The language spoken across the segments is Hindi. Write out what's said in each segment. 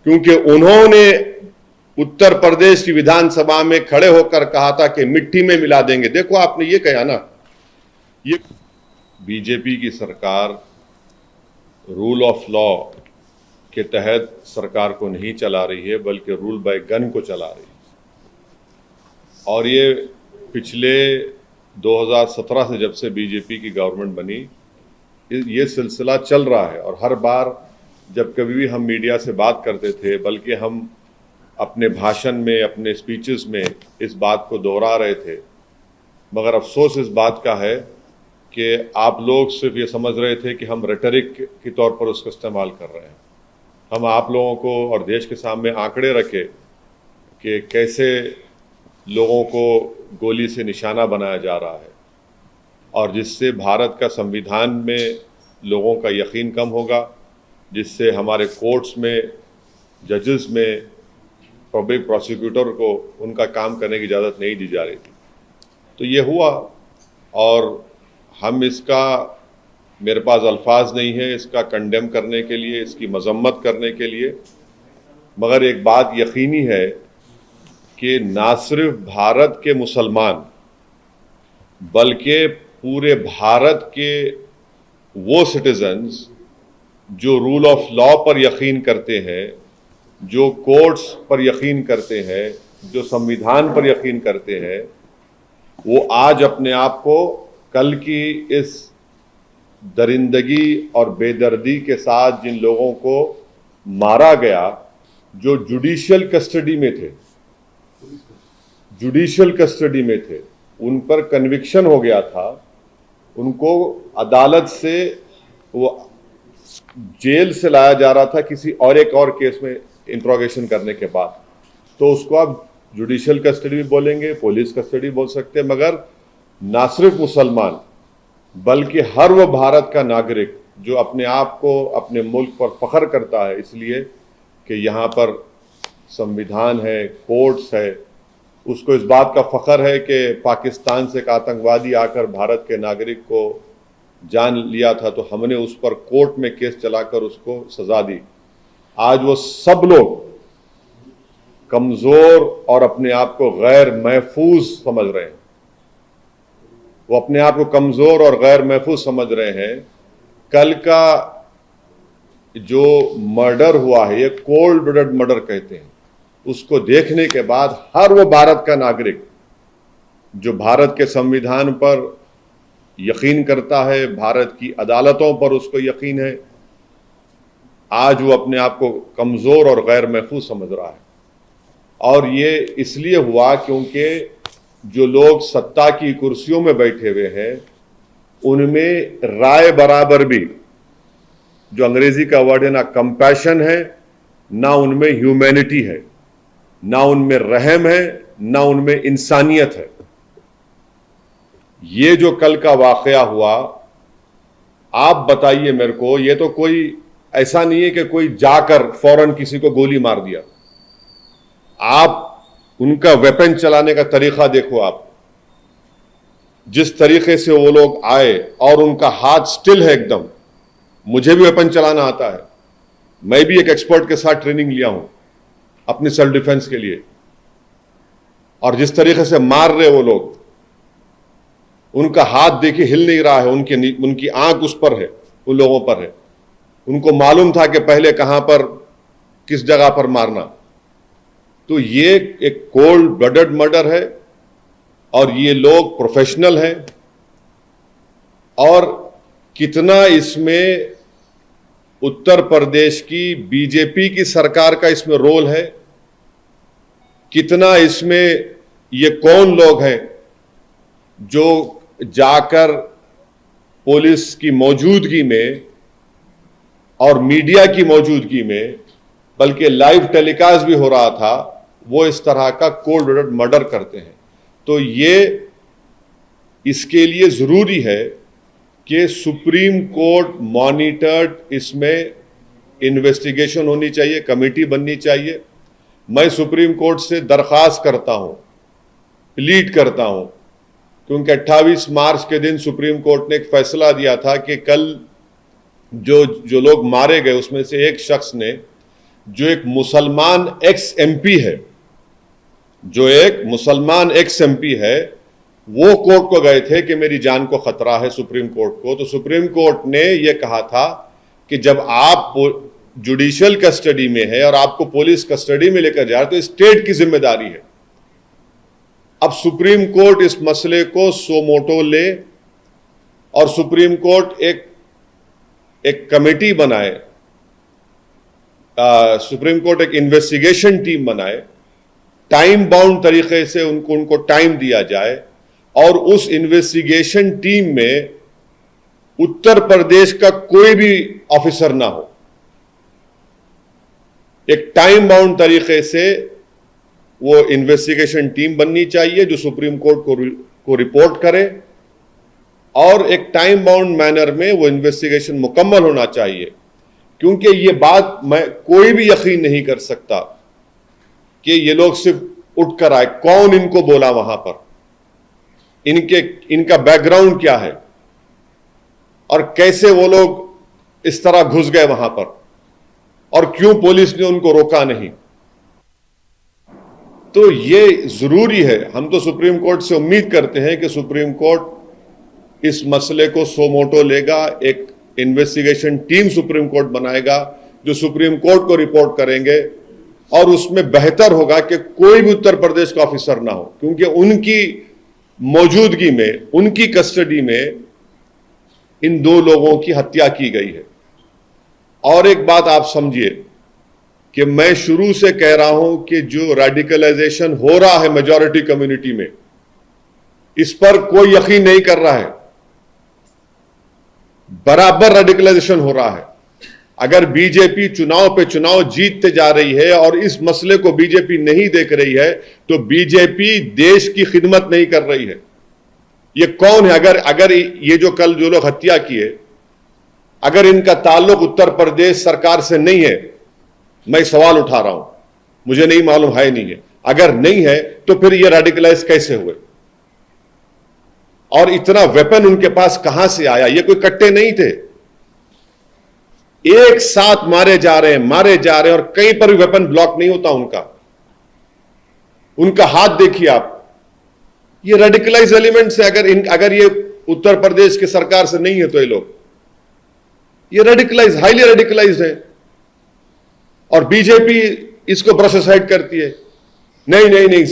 क्योंकि उन्होंने उत्तर प्रदेश की विधानसभा में खड़े होकर कहा था कि मिट्टी में मिला देंगे। देखो आपने ये कहा ना, ये बीजेपी की सरकार रूल ऑफ लॉ के तहत सरकार को नहीं चला रही है, बल्कि रूल बाय गन को चला रही है। और ये पिछले 2017 से जब से बीजेपी की गवर्नमेंट बनी, ये सिलसिला चल रहा है। और हर बार जब कभी भी हम मीडिया से बात करते थे, बल्कि हम अपने भाषण में, अपने स्पीचेस में इस बात को दोहरा रहे थे। मगर अफसोस इस बात का है कि आप लोग सिर्फ ये समझ रहे थे कि हम रेटरिक के तौर पर उसका इस्तेमाल कर रहे हैं। हम आप लोगों को और देश के सामने आंकड़े रखे कि कैसे लोगों को गोली से निशाना बनाया जा रहा है, और जिससे भारत का संविधान में लोगों का यकीन कम होगा, जिससे हमारे कोर्ट्स में, जजेस में, पब्लिक प्रोसिक्यूटर को उनका काम करने की इजाज़त नहीं दी जा रही थी। तो ये हुआ, और हम इसका, मेरे पास अल्फाज नहीं है इसका कंडेम करने के लिए, इसकी मजम्मत करने के लिए। मगर एक बात यकीनी है कि ना सिर्फ भारत के मुसलमान, बल्कि पूरे भारत के वो सिटीजन्स जो रूल ऑफ लॉ पर यकीन करते हैं, जो कोर्ट्स पर यकीन करते हैं, जो संविधान पर यकीन करते हैं, वो आज अपने आप को कल की इस दरिंदगी और बेदर्दी के साथ जिन लोगों को मारा गया, जो जुडिशियल कस्टडी में थे, उन पर कन्विक्शन हो गया था, उनको अदालत से, वो जेल से लाया जा रहा था किसी और एक और केस में इंट्रोगेशन करने के बाद। तो उसको आप जुडिशियल कस्टडी भी बोलेंगे, पुलिस कस्टडी बोल सकते हैं। मगर ना सिर्फ मुसलमान, बल्कि हर वो भारत का नागरिक जो अपने आप को, अपने मुल्क पर फख्र करता है इसलिए कि यहाँ पर संविधान है, कोर्ट्स है, उसको इस बात का फख्र है कि पाकिस्तान से एक आतंकवादी आकर भारत के नागरिक को जान लिया था, तो हमने उस पर कोर्ट में केस चलाकर उसको सजा दी। आज वो सब लोग कमजोर और अपने आप को गैर महफूज समझ रहे हैं। वो अपने आप को कमजोर और गैर महफूज समझ रहे हैं। कल का जो मर्डर हुआ है, ये कोल्ड ब्लडेड मर्डर कहते हैं, उसको देखने के बाद हर वो भारत का नागरिक जो भारत के संविधान पर यकीन करता है, भारत की अदालतों पर उसको यकीन है, आज वो अपने आप को कमजोर और गैर महफूज समझ रहा है। और ये इसलिए हुआ क्योंकि जो लोग सत्ता की कुर्सियों में बैठे हुए हैं, उनमें राय बराबर भी, जो अंग्रेजी का वर्ड है ना कंपैशन है, ना उनमें ह्यूमैनिटी है, ना उनमें रहम है, ना उनमें इंसानियत है। ये जो कल का वाकया हुआ, आप बताइए मेरे को, ये तो कोई ऐसा नहीं है कि कोई जाकर फौरन किसी को गोली मार दिया। आप उनका वेपन चलाने का तरीका देखो, आप जिस तरीके से वो लोग आए, और उनका हाथ स्टिल है एकदम। मुझे भी वेपन चलाना आता है, मैं भी एक एक्सपर्ट के साथ ट्रेनिंग लिया हूं अपनी सेल्फ डिफेंस के लिए। और जिस तरीके से मार रहे वो लोग, उनका हाथ देखिए हिल नहीं रहा है, उनकी आंख उस पर है, उन लोगों पर है। उनको मालूम था कि पहले कहां पर, किस जगह पर मारना। तो ये एक कोल्ड ब्लडेड मर्डर है, और ये लोग प्रोफेशनल हैं। और कितना इसमें उत्तर प्रदेश की बीजेपी की सरकार का इसमें रोल है, कितना इसमें ये कौन लोग हैं जो जाकर पुलिस की मौजूदगी में और मीडिया की मौजूदगी में, बल्कि लाइव टेलीकास्ट भी हो रहा था, वो इस तरह का कोल्ड ब्लडेड मर्डर करते हैं। तो ये इसके लिए जरूरी है कि सुप्रीम कोर्ट मॉनिटर्ड इसमें इन्वेस्टिगेशन होनी चाहिए, कमेटी बननी चाहिए। मैं सुप्रीम कोर्ट से दरख्वास्त करता हूं, प्लीड करता हूं, क्योंकि 28 मार्च के दिन सुप्रीम कोर्ट ने एक फैसला दिया था कि कल जो लोग मारे गए उसमें से एक शख्स ने जो एक मुसलमान एक्स एमपी है, जो एक मुसलमान एक्स एमपी है, वो कोर्ट को गए थे कि मेरी जान को खतरा है, सुप्रीम कोर्ट को। तो सुप्रीम कोर्ट ने यह कहा था कि जब आप जुडिशियल कस्टडी में है और आपको पुलिस कस्टडी में लेकर जा रहे तो स्टेट की जिम्मेदारी है। अब सुप्रीम कोर्ट इस मसले को सो मोटो ले और सुप्रीम कोर्ट एक कमेटी बनाए, सुप्रीम कोर्ट एक इन्वेस्टिगेशन टीम बनाए, टाइम बाउंड तरीके से उनको टाइम दिया जाए और उस इन्वेस्टिगेशन टीम में उत्तर प्रदेश का कोई भी ऑफिसर ना हो। एक टाइम बाउंड तरीके से वो इन्वेस्टिगेशन टीम बननी चाहिए जो सुप्रीम कोर्ट को रिपोर्ट करे और एक टाइम बाउंड मैनर में वो इन्वेस्टिगेशन मुकम्मल होना चाहिए। क्योंकि ये बात मैं कोई भी यकीन नहीं कर सकता कि ये लोग सिर्फ उठकर आए, कौन इनको बोला वहां पर, इनका बैकग्राउंड क्या है और कैसे वो लोग इस तरह घुस गए वहां पर और क्यों पुलिस ने उनको रोका नहीं। तो ये जरूरी है। हम तो सुप्रीम कोर्ट से उम्मीद करते हैं कि सुप्रीम कोर्ट इस मसले को सो मोटो लेगा, एक इन्वेस्टिगेशन टीम सुप्रीम कोर्ट बनाएगा जो सुप्रीम कोर्ट को रिपोर्ट करेंगे और उसमें बेहतर होगा कि कोई भी उत्तर प्रदेश का ऑफिसर ना हो, क्योंकि उनकी मौजूदगी में, उनकी कस्टडी में इन दो लोगों की हत्या की गई है। और एक बात आप समझिए कि मैं शुरू से कह रहा हूं कि जो रेडिकलाइजेशन हो रहा है मेजॉरिटी कम्युनिटी में, इस पर कोई यकीन नहीं कर रहा है। बराबर रेडिकलाइजेशन हो रहा है। अगर बीजेपी चुनाव पे चुनाव जीतते जा रही है और इस मसले को बीजेपी नहीं देख रही है तो बीजेपी देश की खिदमत नहीं कर रही है। ये कौन है? अगर ये जो कल जो लोग हत्या किए, अगर इनका ताल्लुक उत्तर प्रदेश सरकार से नहीं है, मैं सवाल उठा रहा हूं, मुझे नहीं मालूम है नहीं है, अगर नहीं है तो फिर ये रेडिकलाइज कैसे हुए और इतना वेपन उनके पास कहां से आया? ये कोई कट्टे नहीं थे, एक साथ मारे जा रहे हैं और कहीं पर भी वेपन ब्लॉक नहीं होता उनका हाथ देखिए आप। ये रेडिकलाइज एलिमेंट्स है। अगर ये उत्तर प्रदेश की सरकार से नहीं है तो ये रेडिकलाइज, हाईली रेडिकलाइज है और बीजेपी इसको प्रोसेसाइड करती है। नहीं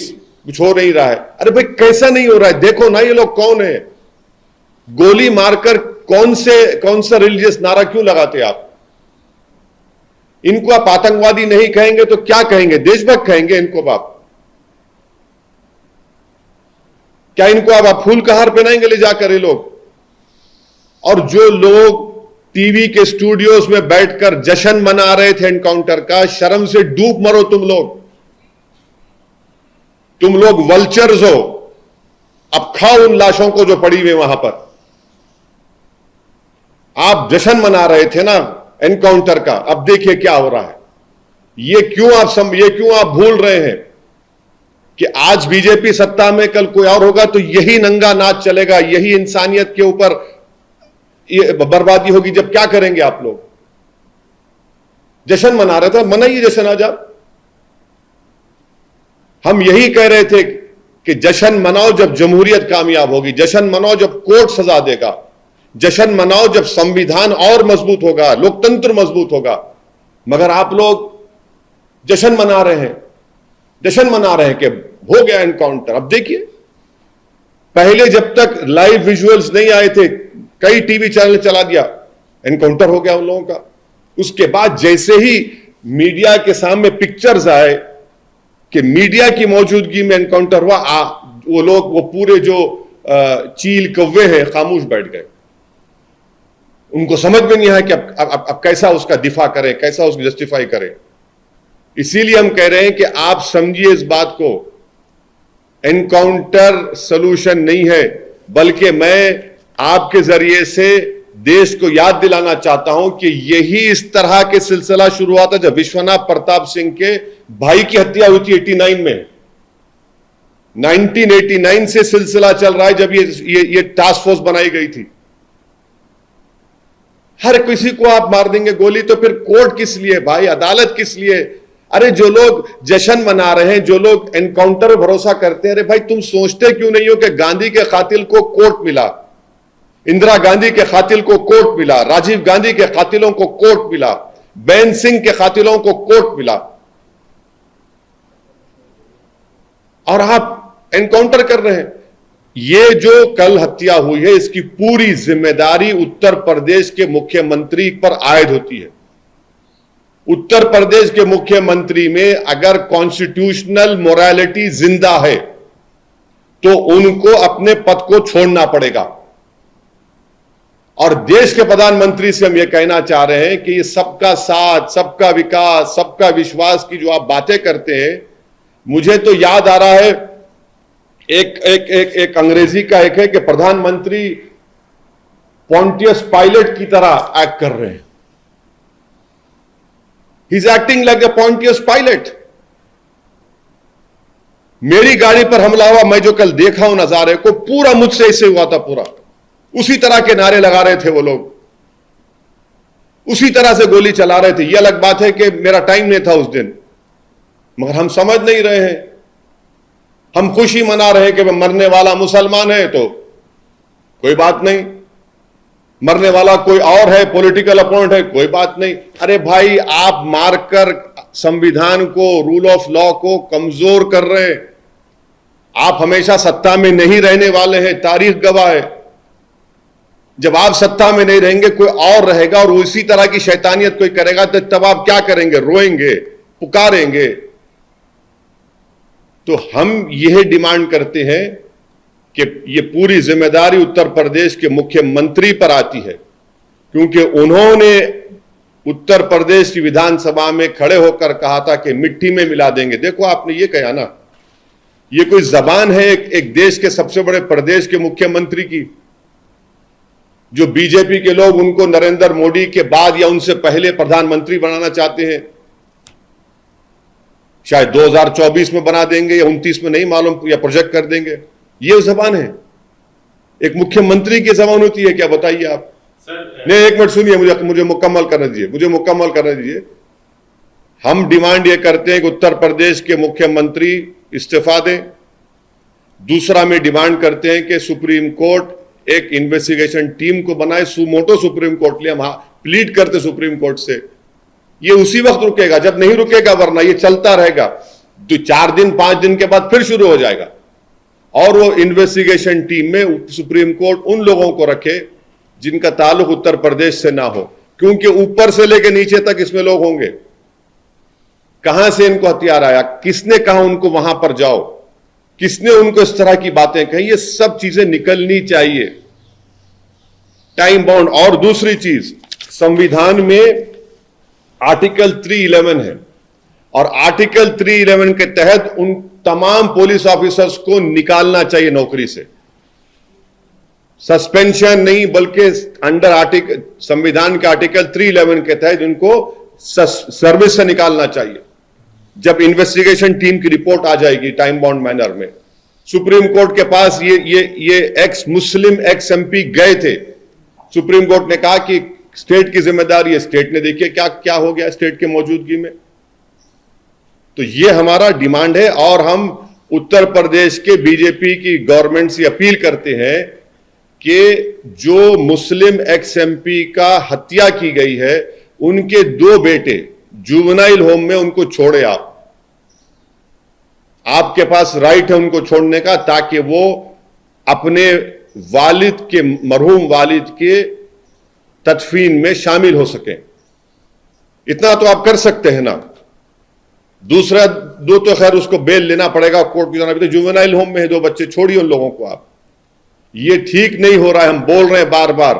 कुछ हो नहीं रहा है। अरे भाई कैसा नहीं हो रहा है? देखो ना ये लोग कौन है। गोली मारकर कौन सा रिलीजियस नारा क्यों लगाते आप? इनको आप आतंकवादी नहीं कहेंगे तो क्या कहेंगे? देशभक्त कहेंगे इनको आप? क्या इनको आप फूल का हार पहनाएंगे ले जाकर ये लोग? और जो लोग टीवी के स्टूडियोज में बैठकर जश्न मना रहे थे एनकाउंटर का, शर्म से डूब मरो तुम लोग वल्चर्स हो। अब खाओ उन लाशों को जो पड़ी हुई वहां पर। आप जश्न मना रहे थे ना एनकाउंटर का, अब देखिए क्या हो रहा है। ये क्यों आप भूल रहे हैं कि आज बीजेपी सत्ता में, कल कोई और होगा तो यही नंगा नाच चलेगा, यही इंसानियत के ऊपर ये बर्बादी होगी। जब क्या करेंगे आप लोग? जश्न मना रहे थे, मनाइए जश्न आज आप। हम यही कह रहे थे कि जश्न मनाओ जब जमहूरियत कामयाब होगी, जश्न मनाओ जब कोर्ट सजा देगा, जश्न मनाओ जब संविधान और मजबूत होगा, लोकतंत्र मजबूत होगा। मगर आप लोग जश्न मना रहे हैं कि हो गया एनकाउंटर। अब देखिए, पहले जब तक लाइव विजुअल्स नहीं आए थे, कई टीवी चैनल चला दिया, एनकाउंटर हो गया उन लोगों का। उसके बाद जैसे ही मीडिया के सामने पिक्चर्स आए कि मीडिया की मौजूदगी में एनकाउंटर हुआ, वो लोग, वो पूरे जो चील कौवे हैं, खामोश बैठ गए। उनको समझ में नहीं आया कि अब कैसा उसका दिफा करें, कैसा उसको जस्टिफाई करें। इसीलिए हम कह रहे हैं कि आप समझिए इस बात को, एनकाउंटर सलूशन नहीं है, बल्कि मैं आपके जरिए से देश को याद दिलाना चाहता हूं कि यही इस तरह के सिलसिला शुरू हुआ था जब विश्वनाथ प्रताप सिंह के भाई की हत्या हुई थी 89 में। 1989 से सिलसिला चल रहा है जब ये टास्क फोर्स बनाई गई थी। हर किसी को आप मार देंगे गोली, तो फिर कोर्ट किस लिए भाई, अदालत किस लिए? अरे जो लोग जश्न मना रहे हैं, जो लोग एनकाउंटर भरोसा करते हैं, अरे भाई तुम सोचते क्यों नहीं हो कि गांधी के कातिल को कोर्ट मिला, इंदिरा गांधी के कातिल को कोर्ट मिला, राजीव गांधी के कातिलों को कोर्ट मिला, बेन सिंह के कातिलों को कोर्ट मिला, और आप एनकाउंटर कर रहे हैं। ये जो कल हत्या हुई है, इसकी पूरी जिम्मेदारी उत्तर प्रदेश के मुख्यमंत्री पर आयद होती है। उत्तर प्रदेश के मुख्यमंत्री में अगर कॉन्स्टिट्यूशनल मोरालिटी जिंदा है तो उनको अपने पद को छोड़ना पड़ेगा। और देश के प्रधानमंत्री से हम यह कहना चाह रहे हैं कि ये सबका साथ, सबका विकास, सबका विश्वास की जो आप बातें करते हैं, मुझे तो याद आ रहा है एक अंग्रेजी का एक है कि प्रधानमंत्री पॉन्टियस पायलट की तरह एक्ट कर रहे हैं। He is acting like the Pontius Pilate. मेरी गाड़ी पर हमला हुआ, मैं जो कल देखा हूं नजारे को, पूरा मुझसे ऐसे हुआ था, पूरा उसी तरह के नारे लगा रहे थे वो लोग, उसी तरह से गोली चला रहे थे। यह अलग बात है कि मेरा टाइम नहीं था उस दिन, मगर हम समझ नहीं रहे हैं। हम खुशी मना रहे हैं कि मरने वाला मुसलमान है तो कोई बात नहीं, मरने वाला कोई और है, पॉलिटिकल अपोनेंट है, कोई बात नहीं। अरे भाई आप मारकर संविधान को, रूल ऑफ लॉ को कमजोर कर रहे हैं। आप हमेशा सत्ता में नहीं रहने वाले हैं, तारीख गवाह है। जब आप सत्ता में नहीं रहेंगे कोई और रहेगा और उसी तरह की शैतानियत कोई करेगा, तो तब आप क्या करेंगे? रोएंगे, पुकारेंगे। तो हम यह डिमांड करते हैं कि यह पूरी जिम्मेदारी उत्तर प्रदेश के मुख्यमंत्री पर आती है, क्योंकि उन्होंने उत्तर प्रदेश की विधानसभा में खड़े होकर कहा था कि मिट्टी में मिला देंगे। देखो आपने ये कहा ना, ये कोई जबान है एक देश के सबसे बड़े प्रदेश के मुख्यमंत्री की? जो बीजेपी के लोग उनको नरेंद्र मोदी के बाद या उनसे पहले प्रधानमंत्री बनाना चाहते हैं, शायद 2024 में बना देंगे या 29 में, नहीं मालूम, या प्रोजेक्ट कर देंगे। ये जबान है, एक मुख्यमंत्री की जबान होती है क्या? बताइए आप। नहीं, एक मिनट सुनिए, मुझे मुकम्मल करने दीजिए। हम डिमांड ये करते हैं कि उत्तर प्रदेश के मुख्यमंत्री इस्तीफा दें। दूसरा में डिमांड करते हैं कि सुप्रीम कोर्ट एक इन्वेस्टिगेशन टीम को बनाए, सुमोटो सुप्रीम कोर्ट लिए हम प्लीड करते सुप्रीम कोर्ट से। ये उसी वक्त रुकेगा जब नहीं रुकेगा, वरना ये चलता रहेगा। तो 4 दिन 5 दिन के बाद फिर शुरू हो जाएगा। और वो इन्वेस्टिगेशन टीम में सुप्रीम कोर्ट उन लोगों को रखे जिनका ताल्लुक उत्तर प्रदेश से ना हो, क्योंकि ऊपर से लेकर नीचे तक इसमें लोग होंगे। कहां से इनको हथियार आया, किसने कहा उनको वहां पर जाओ, किसने उनको इस तरह की बातें कही, ये सब चीजें निकलनी चाहिए, टाइम बाउंड। और दूसरी चीज, संविधान में आर्टिकल 311 है, और आर्टिकल 311 के तहत उन तमाम पुलिस ऑफिसर्स को निकालना चाहिए नौकरी से। सस्पेंशन नहीं, बल्कि अंडर आर्टिकल, संविधान के आर्टिकल 311 के तहत उनको सर्विस से निकालना चाहिए। जब इन्वेस्टिगेशन टीम की रिपोर्ट आ जाएगी टाइम बाउंड मैनर में, सुप्रीम कोर्ट के पास ये एक्स मुस्लिम एक्स एमपी गए थे। सुप्रीम कोर्ट ने कहा कि स्टेट की जिम्मेदारी है, स्टेट ने देखिए क्या क्या हो गया स्टेट के मौजूदगी में। तो ये हमारा डिमांड है, और हम उत्तर प्रदेश के बीजेपी की गवर्नमेंट से अपील करते हैं कि जो मुस्लिम एक्स एमपी का हत्या की गई है, उनके 2 बेटे जुवेनाइल होम में, उनको छोड़े आप। आपके पास राइट है उनको छोड़ने का, ताकि वो अपने वालिद के, मरहूम वालिद के तदफीन में शामिल हो सके। इतना तो आप कर सकते हैं ना। दूसरा 2 तो खैर उसको बेल लेना पड़ेगा, कोर्ट की जाना भी। तो जुवेनाइल होम में है 2 बच्चे, छोड़िए उन लोगों को आप। ये ठीक नहीं हो रहा है। हम बोल रहे हैं बार बार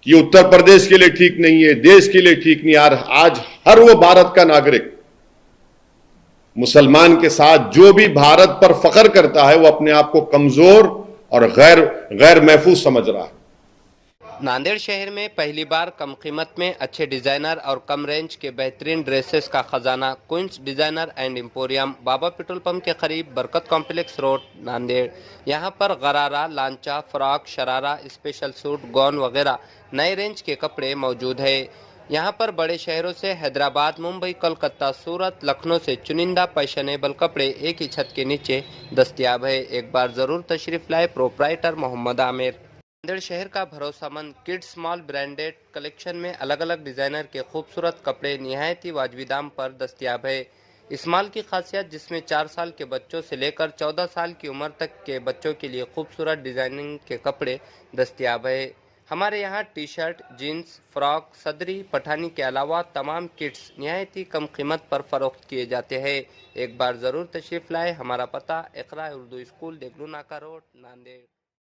कि उत्तर प्रदेश के लिए ठीक नहीं है, देश के लिए ठीक नहीं। आज हर वो भारत का नागरिक, मुसलमान के साथ जो भी भारत पर फख्र करता है, वो अपने आप को कमजोर और गैर महफूज समझ रहा है। नांदेड़ शहर में पहली बार कम कीमत में अच्छे डिजाइनर और कम रेंज के बेहतरीन ड्रेसेस का खजाना queens designer and emporium, Baba petrol pump के करीब, बरकत कॉम्प्लेक्स रोड, नांदेड़। यहां पर gharara, lancha, frock, sharara, special suit, gown वगैरह नए रेंज के कपड़े मौजूद है। यहां पर बड़े शहरों से हैदराबाद, मुंबई, कोलकाता, सूरत, लखनऊ से चुनिंदा फैशनेबल कपड़े एक ही छत के नीचे दस्तयाब है। एक बार जरूर तशरीफ लाए। प्रोप्राइटर मोहम्मद आमिर। नांदेड़ शहर का भरोसामंद किड्स स्मॉल ब्रांडेड कलेक्शन में अलग अलग डिजाइनर के खूबसूरत कपड़े निहायत ही वाजबी दाम पर दस्तयाब है। इस माल की खासियत, जिसमें 4 साल के बच्चों से लेकर 14 साल की उम्र तक के बच्चों के लिए खूबसूरत डिजाइनिंग के कपड़े दस्तयाब है। हमारे यहाँ टी शर्ट, जीन्स, फ्रॉक, सदरी, पठानी के अलावा तमाम किट्स निहायत ही कम कीमत पर फरोख्त किए जाते हैं। एक बार ज़रूर तशरीफ़ लाए। हमारा पता इक़रा उर्दू स्कूल, देगलू नाका रोड, नांदेड़।